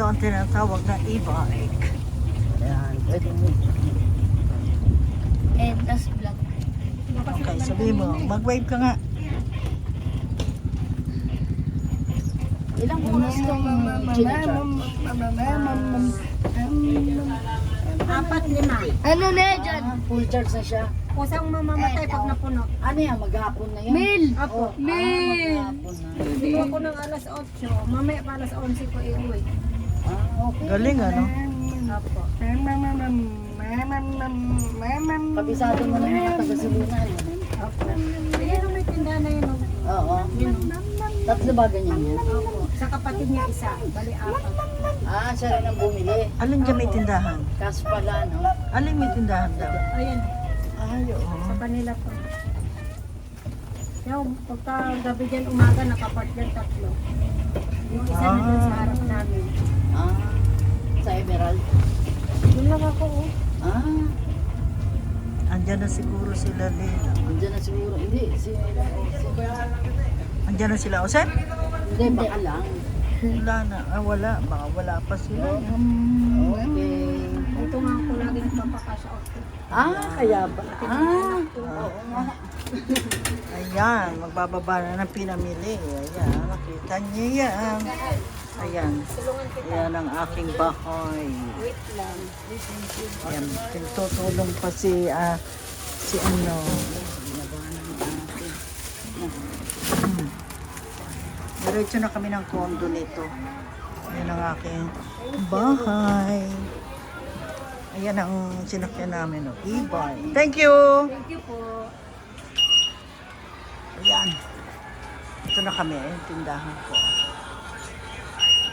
ang tinatawag na e-bike. Ayan, pwede mo. And tas vlog. Okay, sabihin mo, mag-wave ka nga. Ilang oras itong chinachat? 4-5. Ano na dyan? Full charge na siya. Kusang mamamatay pag napuno. Ano yan? Maghapon na yan? Mil! Apo. Maghapon na. Bili ako ng alas 8. Mamaya pa alas 11 ko iuwi. Okay. Galing ano? Apo. Kabisado mo na mga taga-Siluna. Apo. Ayan ang may tindahan na yun. Oo. Tatlo ba ganyan yan? Opo. Sa kapatid niya isa. Bali 4. Siya rin ang bumili. Alin dyan may tindahan? Kaso pala, no? Alin may tindahan daw? Ayan. Ay, oo. Sa kanila po. Yung pagka gabi dyan umaga nakapark dyan 3. Yung isa na dyan sa harap namin. Sa Emerald. Doon lang ako oh. Andyan na siguro sila Lila. Andiyan na siguro. Hindi, Andyan na sila. Osen? Hindi, baka lang. Wala na. Wala. Baka wala pa sila. Okay. Ito nga ako lagi nagpapakasya ako. Kaya ba? Oo nga. Ayan, magbababa na ng pinamili. Ayan, nakita niyo yan. Ayan. Ayan ang aking bahay. Wait lang. Ayan, tutulong pa si ano. Diretso na kami ng condo nito. Ayan ang aking bahay. Ayan ang sinakyan namin, e-bike. Thank you! Thank you po. Ayan. Ito na kami, tindahan ko.